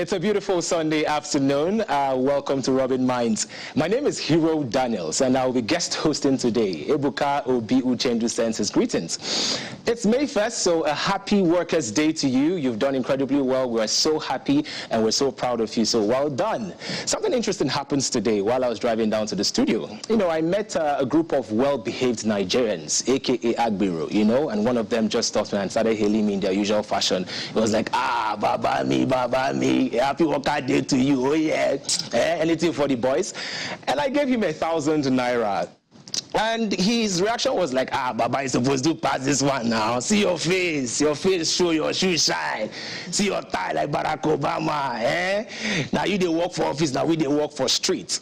It's a beautiful Sunday afternoon. Welcome to Rubbin Minds. My name is Hero Daniels, and I will be guest hosting today. Ebuka Obi Uchendu sends his greetings. It's May 1st, so a happy Workers' Day to you. You've done incredibly well. We're so happy, and we're so proud of you, so well done. Something interesting happens today while I was driving down to the studio. You know, I met a group of well-behaved Nigerians, a.k.a. Agbero, you know, and one of them just stopped me and started hailing me in their usual fashion. It was like, Baba me, happy Worker Day to you, oh yeah, anything for the boys. And I gave him 1,000 naira. And his reaction was like, Baba is supposed to pass this one now. See your face show your shoe shine. See your tie like Barack Obama, Now you they work for office, now we they work for street.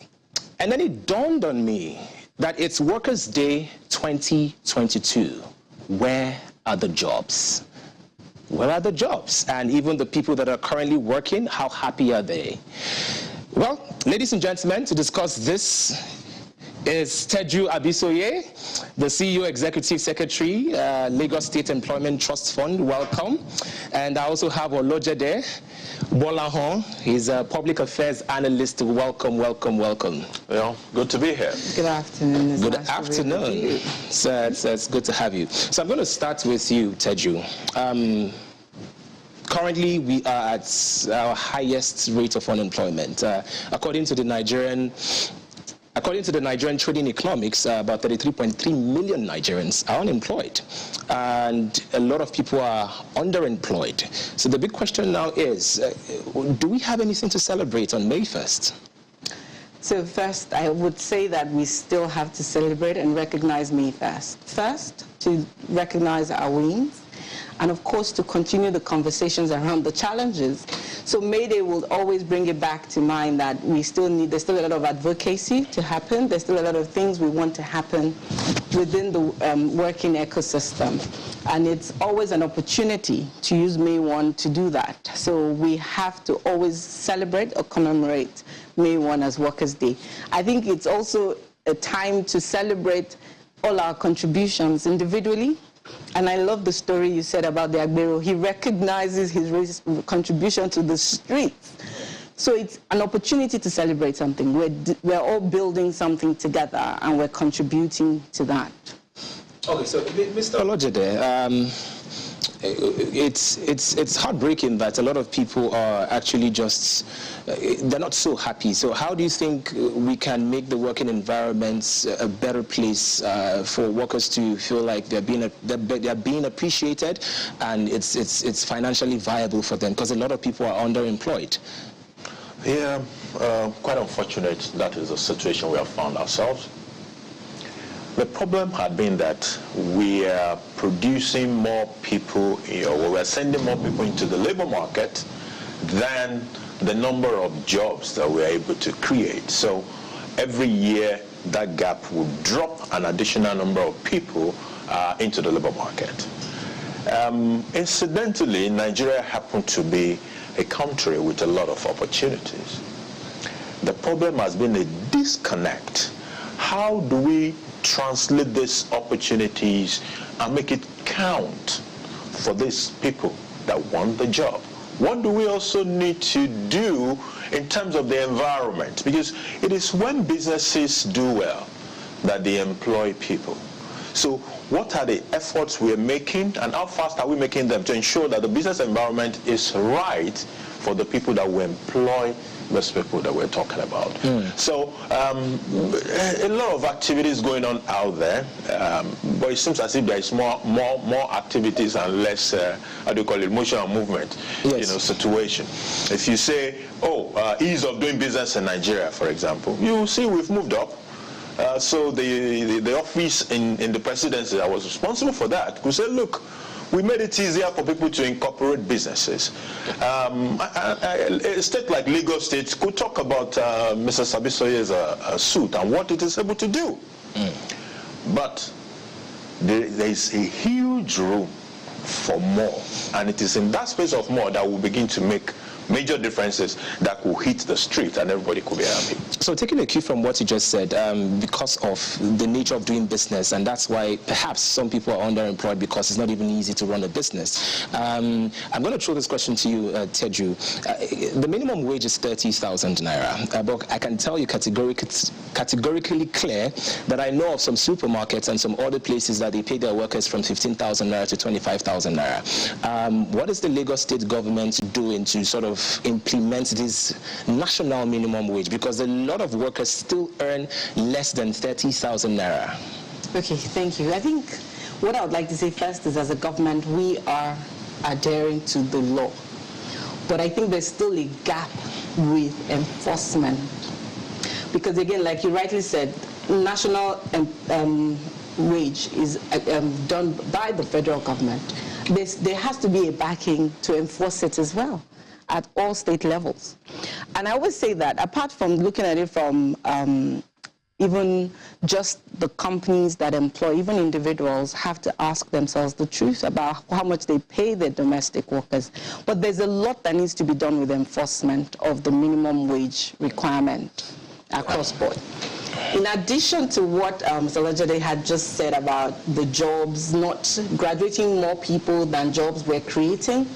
And then it dawned on me that it's Workers' Day 2022. Where are the jobs? Where are the jobs? And even the people that are currently working, how happy are they? Well, ladies and gentlemen, to discuss this is Teju Abisoye, the CEO Executive Secretary, Lagos State Employment Trust Fund. Welcome. And I also have Olojede Bolahon. He's a public affairs analyst. Welcome, welcome, welcome. Well, good to be here. Good afternoon. Good afternoon. So it's good to have you. So I'm going to start with you, Teju. Currently, we are at our highest rate of unemployment. According to the Nigerian Trading Economics, about 33.3 million Nigerians are unemployed, and a lot of people are underemployed. So the big question now is, do we have anything to celebrate on May 1st? So first, I would say that we still have to celebrate and recognize May 1st. First, to recognize our wins, and of course to continue the conversations around the challenges. So May Day will always bring it back to mind that there's still a lot of advocacy to happen. There's still a lot of things we want to happen within the working ecosystem. And it's always an opportunity to use May 1 to do that. So we have to always celebrate or commemorate May 1 as Workers' Day. I think it's also a time to celebrate all our contributions individually. And I love the story you said about the Agbero. He recognizes his contribution to the streets. So it's an opportunity to celebrate something. We're all building something together, and we're contributing to that. Okay, so Mr. Olojede, it's heartbreaking that a lot of people are actually just, they're not so happy. So how do you think we can make the working environments a better place for workers to feel like they're being appreciated and it's financially viable for them? Because a lot of people are underemployed. Yeah, quite unfortunate that is the situation we have found ourselves. The problem had been that we are producing more people, we're sending more people into the labor market than the number of jobs that we're able to create. So every year that gap will drop an additional number of people into the labor market. Incidentally, Nigeria happened to be a country with a lot of opportunities. The problem has been a disconnect. How do we translate these opportunities and make it count for these people that want the job? What do we also need to do in terms of the environment? Because it is when businesses do well that they employ people. So what are the efforts we're making, and how fast are we making them to ensure that the business environment is right for the people that we employ, those people that we're talking about? So a lot of activities going on out there, but it seems as if there is more activities and less, how do you call it, motion and movement, situation. If you say, ease of doing business in Nigeria, for example, you see we've moved up. So the office in the presidency that was responsible for that could say, look, we made it easier for people to incorporate businesses. A state like Lagos State could talk about Mr. Abisoye's suit and what it is able to do. But there is a huge room for more, and it is in that space of more that we'll begin to make major differences that could hit the street and everybody could be happy. So taking a cue from what you just said, because of the nature of doing business, and that's why perhaps some people are underemployed because it's not even easy to run a business. I'm going to throw this question to you, Teju. The minimum wage is 30,000 naira, but I can tell you categorically clear that I know of some supermarkets and some other places that they pay their workers from 15,000 naira to 25,000 naira. What is the Lagos state government doing to sort of implement this national minimum wage? Because a lot of workers still earn less than 30,000 naira. Okay, thank you. I think what I would like to say first is, as a government, we are adhering to the law. But I think there's still a gap with enforcement. Because again, like you rightly said, national wage is done by the federal government. There has to be a backing to enforce it as well at all state levels. And I always say that apart from looking at it from even just the companies that employ, even individuals have to ask themselves the truth about how much they pay their domestic workers. But there's a lot that needs to be done with enforcement of the minimum wage requirement across board. In addition to what Mr. Lajade had just said about the jobs, not graduating more people than jobs we're creating,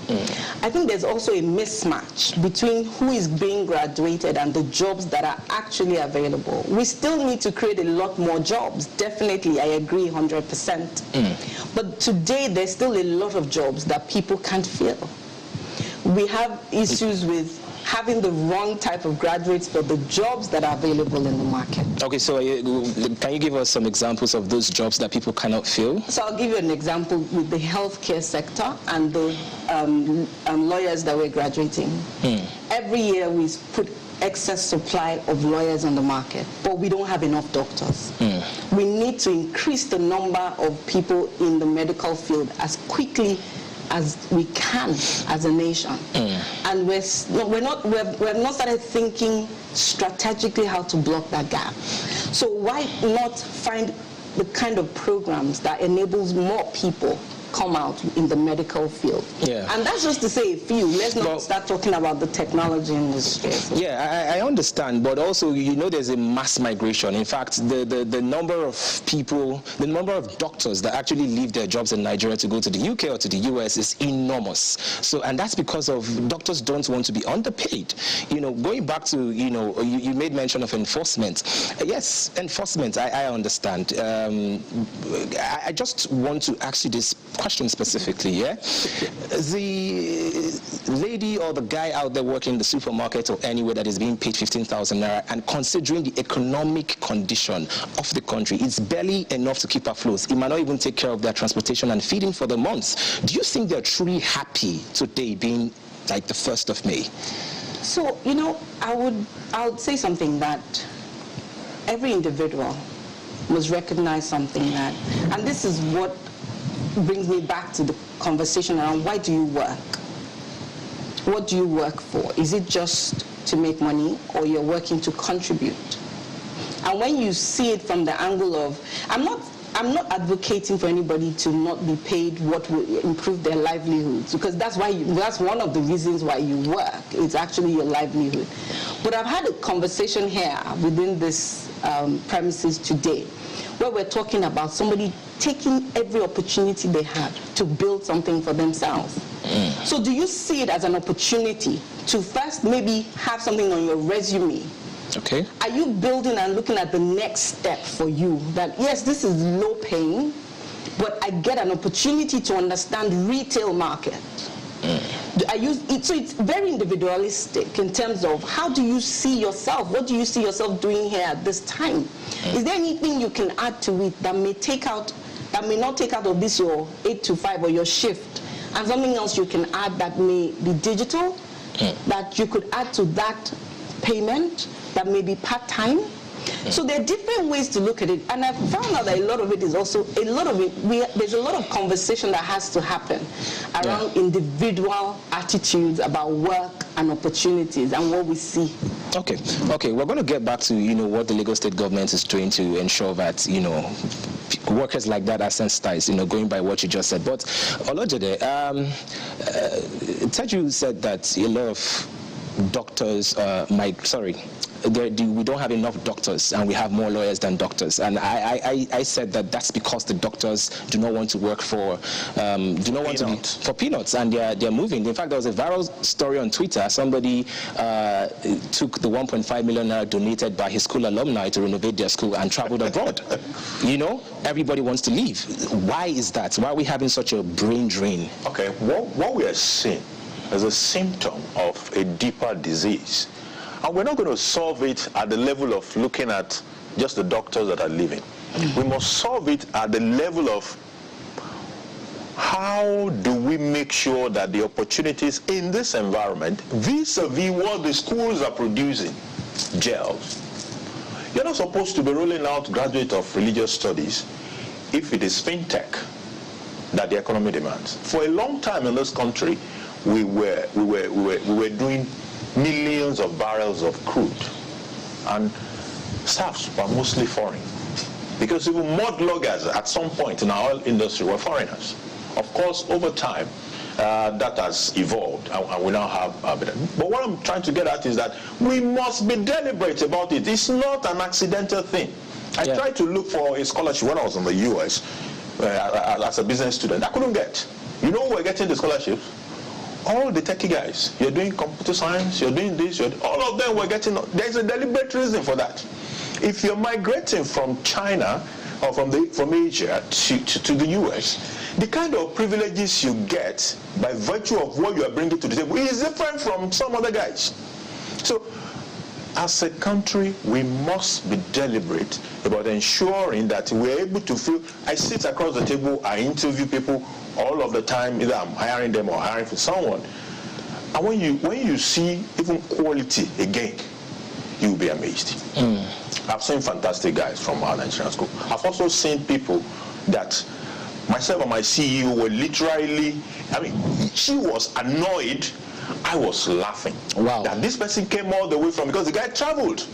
I think there's also a mismatch between who is being graduated and the jobs that are actually available. We still need to create a lot more jobs. Definitely, I agree 100%. But today, there's still a lot of jobs that people can't fill. We have issues with having the wrong type of graduates for the jobs that are available in the market. Okay, so can you give us some examples of those jobs that people cannot fill? So I'll give you an example with the healthcare sector and the lawyers that we're graduating. Every year we put excess supply of lawyers on the market, but we don't have enough doctors. We need to increase the number of people in the medical field as quickly as we can as a nation. And we've not started thinking strategically how to block that gap. So why not find the kind of programs that enables more people come out in the medical field? And that's just to say a few. Let's not start talking about the technology industry. I understand, but also, you know, there's a mass migration. In fact, the number of people, the number of doctors that actually leave their jobs in Nigeria to go to the UK or to the US is enormous. So, and that's because of doctors don't want to be underpaid. You know, going back to, you know, you made mention of enforcement. Yes, enforcement, I understand. I just want to ask you this question specifically, the lady or the guy out there working in the supermarket or anywhere that is being paid 15,000 naira, and considering the economic condition of the country, it's barely enough to keep afloat. It might not even take care of their transportation and feeding for the months. Do you think they're truly happy today being like the 1st of May? So, you know, I would say something that every individual must recognize something that, and this is what brings me back to the conversation around why do you work? What do you work for? Is it just to make money, or you're working to contribute? And when you see it from the angle of, I'm not advocating for anybody to not be paid what will improve their livelihoods, because that's one of the reasons why you work. It's actually your livelihood. But I've had a conversation here within this premises today, where we're talking about somebody taking every opportunity they have to build something for themselves. So do you see it as an opportunity to first maybe have something on your resume? Okay. Are you building and looking at the next step for you? That yes, this is low paying, but I get an opportunity to understand retail market. So it's very individualistic in terms of how do you see yourself? What do you see yourself doing here at this time? Is there anything you can add to it that may not take out of this your 8 to 5 or your shift, and something else you can add that may be digital, that you could add to that payment, that may be part-time? So there are different ways to look at it, and I found out that a lot of it is also, there's a lot of conversation that has to happen around individual attitudes about work and opportunities and what we see. Okay, we're going to get back to, you know, what the Lagos State government is doing to ensure that, you know, workers like that are sensitized, you know, going by what you just said. But Olojede, Teju said that a lot of doctors we don't have enough doctors, and we have more lawyers than doctors. And I said that that's because the doctors do not want to work for for peanuts, and they're moving. In fact, there was a viral story on Twitter. Somebody took the 1.5 million naira donated by his school alumni to renovate their school and traveled abroad. You know, everybody wants to leave. Why is that? Why are we having such a brain drain? Okay, what we are seeing is a symptom of a deeper disease. And we're not going to solve it at the level of looking at just the doctors that are leaving. We must solve it at the level of how do we make sure that the opportunities in this environment, vis-a-vis what the schools are producing, gels. You're not supposed to be rolling out graduates of religious studies if it is fintech that the economy demands. For a long time in this country, we were doing millions of barrels of crude, and staffs were mostly foreign, because even mud loggers at some point in our oil industry were foreigners. Of course, over time, that has evolved, and we now have but what I'm trying to get at is that we must be deliberate about it. It's not an accidental thing. I tried to look for a scholarship when I was in the US as a business student. I couldn't get. You know who were getting the scholarships? All the techie guys. You're doing computer science, you're doing this, all of them were getting. There's a deliberate reason for that. If you're migrating from China or from Asia to the US, the kind of privileges you get by virtue of what you are bringing to the table is different from some other guys. So, as a country, we must be deliberate about ensuring that we're able to feel. I sit across the table, I interview people all of the time, either I'm hiring them or hiring for someone. And when you see even quality again, you'll be amazed. I've seen fantastic guys from our Nigerian school. I've also seen people that myself and my CEO were literally, she was annoyed, I was laughing. Wow. That this person came all the way from, because the guy traveled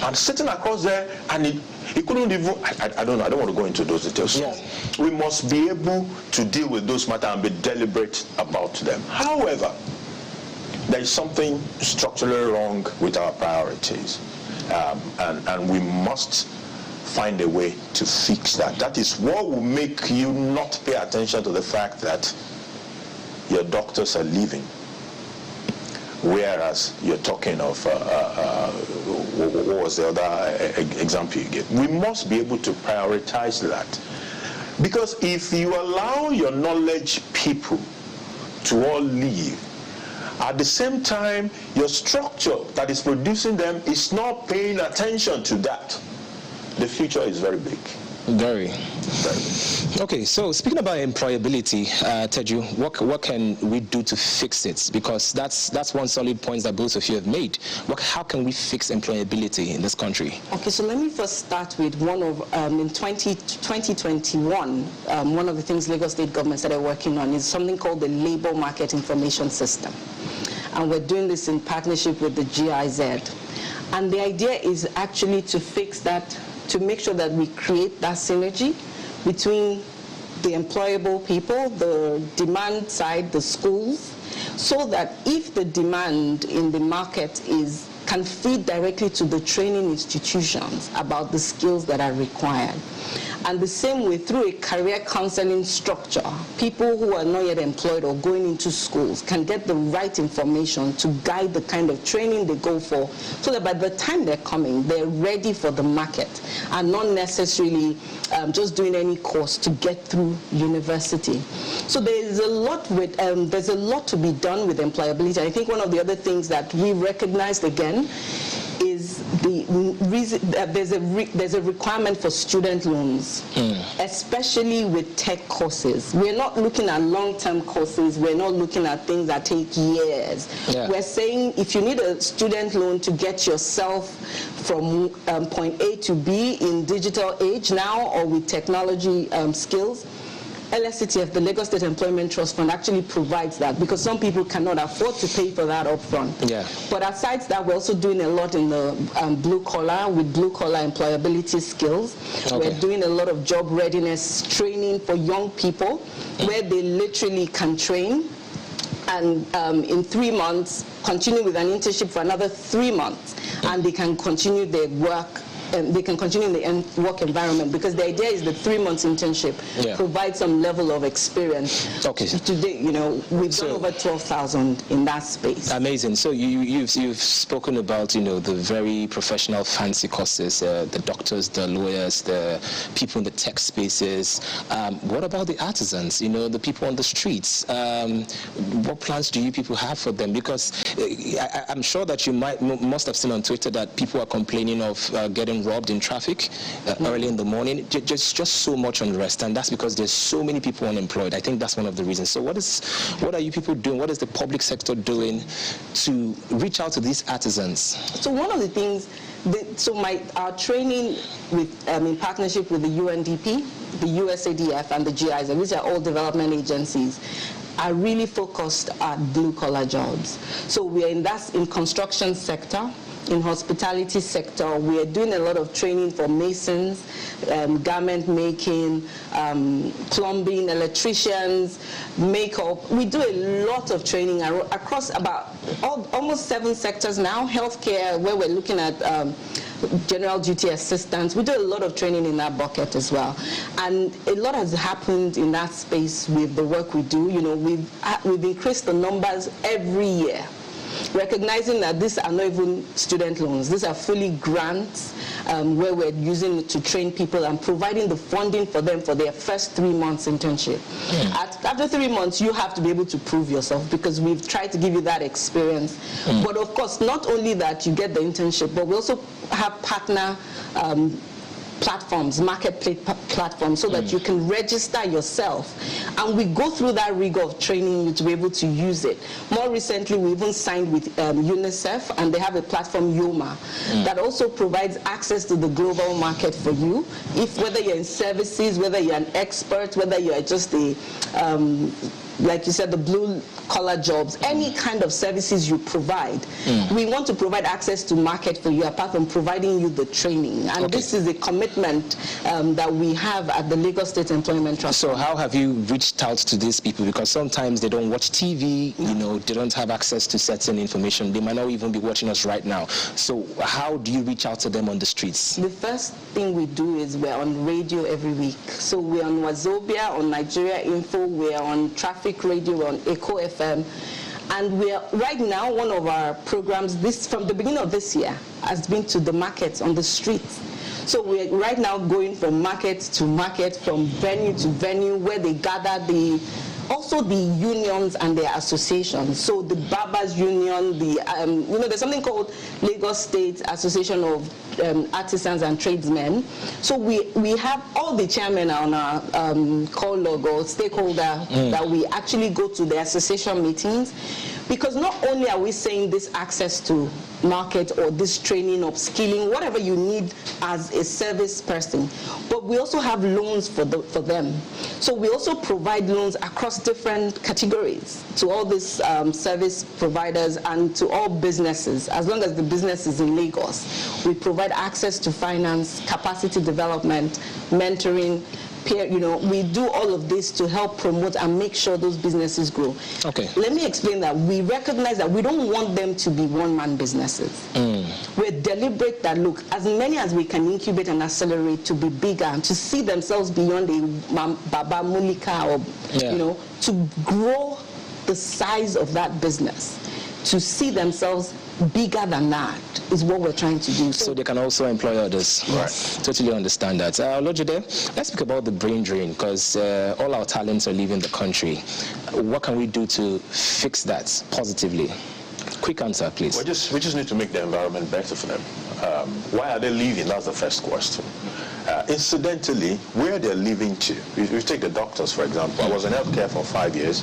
and sitting across there, and he couldn't even, I don't know, I don't want to go into those details. Yes. We must be able to deal with those matters and be deliberate about them. However, there is something structurally wrong with our priorities, and we must find a way to fix that. That is what will make you not pay attention to the fact that your doctors are leaving, whereas you're talking of what was the other example you gave. We must be able to prioritize that, because if you allow your knowledge people to all leave, at the same time your structure that is producing them is not paying attention to that, the future is very big. Very. Okay, so speaking about employability, Teju, what can we do to fix it? Because that's one solid point that both of you have made. How can we fix employability in this country? Okay, so let me first start with one of, in 2021, one of the things Lagos State government started working on is something called the Labor Market Information System. And we're doing this in partnership with the GIZ. And the idea is actually to fix that, to make sure that we create that synergy between the employable people, the demand side, the schools, so that if the demand in the market can feed directly to the training institutions about the skills that are required. And the same way, through a career counseling structure, people who are not yet employed or going into schools can get the right information to guide the kind of training they go for, so that by the time they're coming, they're ready for the market and not necessarily just doing any course to get through university. So there's a lot to be done with employability. I think one of the other things that we recognized again is the reason that there's a requirement for student loans, especially with tech courses. We're not looking at long-term courses. We're not looking at things that take years. Yeah. We're saying if you need a student loan to get yourself from point A to B in digital age now, or with technology skills, LSCTF, the Lagos State Employment Trust Fund, actually provides that, because some people cannot afford to pay for that upfront. Yeah. But aside that, we're also doing a lot in the blue-collar, with blue-collar employability skills. Okay. We're doing a lot of job readiness training for young people, where they literally can train and in 3 months continue with an internship for another 3 months, and they can continue their work. They can continue in the work environment, because the idea is the 3 months internship provides some level of experience. Okay. Today, we've done over 12,000 in that space. Amazing. So you've spoken about the very professional, fancy courses, the doctors, the lawyers, the people in the tech spaces. What about the artisans? The people on the streets. What plans do you people have for them? Because I'm sure that you must have seen on Twitter that people are complaining of getting robbed in traffic early in the morning. Just so much unrest, and that's because there's so many people unemployed. I think that's one of the reasons. So what are you people doing? What is the public sector doing to reach out to these artisans? So one of the things, our training in partnership with the UNDP, the USADF, and the GIs, which are all development agencies, are really focused at blue-collar jobs. So we are in construction sector, in hospitality sector. We are doing a lot of training for masons, garment making, plumbing, electricians, makeup. We do a lot of training across about almost 7 sectors now. Healthcare, where we're looking at general duty assistants. We do a lot of training in that bucket as well. And a lot has happened in that space with the work we do. We've increased the numbers every year, recognizing that these are not even student loans. These are fully grants where we're using it to train people and providing the funding for them for their first 3 months internship. After 3 months, you have to be able to prove yourself, because we've tried to give you that experience. But of course, not only that you get the internship, but we also have partner platforms, marketplace platforms, so that you can register yourself. And we go through that rigor of training you to be able to use it. More recently, we even signed with UNICEF, and they have a platform, YOMA, that also provides access to the global market for you. Whether you're in services, whether you're an expert, whether you're just like you said, the blue-collar jobs, any kind of services you provide, we want to provide access to market for you, apart from providing you the training. And this is a commitment that we have at the Lagos State Employment Trust. So how have you reached out to these people? Because sometimes they don't watch TV, they don't have access to certain information. They might not even be watching us right now. So how do you reach out to them on the streets? The first thing we do is we're on radio every week. So we're on Wazobia, on Nigeria Info, we're on Traffic Radio, we're on Echo FM. And we are right now, one of our programs from the beginning of this year has been to the markets on the streets. So we're right now going from market to market, from venue to venue, where they gather also the unions and their associations. So the Barbers Union, there's something called Lagos State Association of Artisans and Tradesmen. So we have all the chairmen on our call log or stakeholder that we actually go to the association meetings, because not only are we saying this access to market or this training, upskilling, whatever you need as a service person, but we also have loans for them. So we also provide loans across different categories to all these service providers and to all businesses. As long as the business is in Lagos, we provide access to finance, capacity development, mentoring, we do all of this to help promote and make sure those businesses grow. Okay. Let me explain that. We recognize that we don't want them to be one-man businesses. We're deliberate that, look, as many as we can incubate and accelerate to be bigger and to see themselves beyond a Baba Mulika or, to grow the size of that business, to see themselves bigger than that is what we're trying to do. So they can also employ others. Yes. Right. Totally understand that. Olojide, let's speak about the brain drain, because all our talents are leaving the country. What can we do to fix that positively? Quick answer, please. We just need to make the environment better for them. Why are they leaving? That's the first question. Incidentally, where they're leaving to, we take the doctors, for example. I was in healthcare for 5 years,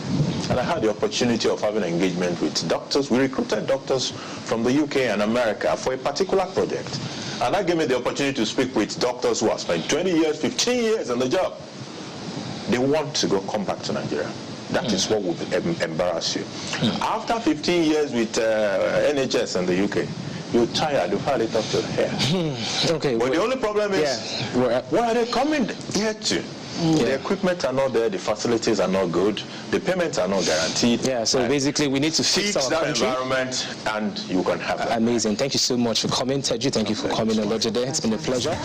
and I had the opportunity of having an engagement with doctors. We recruited doctors from the UK and America for a particular project. And that gave me the opportunity to speak with doctors who have spent 20 years, 15 years on the job. They want to come back to Nigeria. That is what would embarrass you. After 15 years with NHS in the UK, you're tired, you've had it up to here. Okay. But the only problem is, where are they coming here to? The equipment are not there, the facilities are not good, the payments are not guaranteed. Yeah, so basically we need to fix our that country. environment and you can have that. Amazing. Thank you so much for coming, Teju. Thank you for coming, Olojede. It's been a pleasure.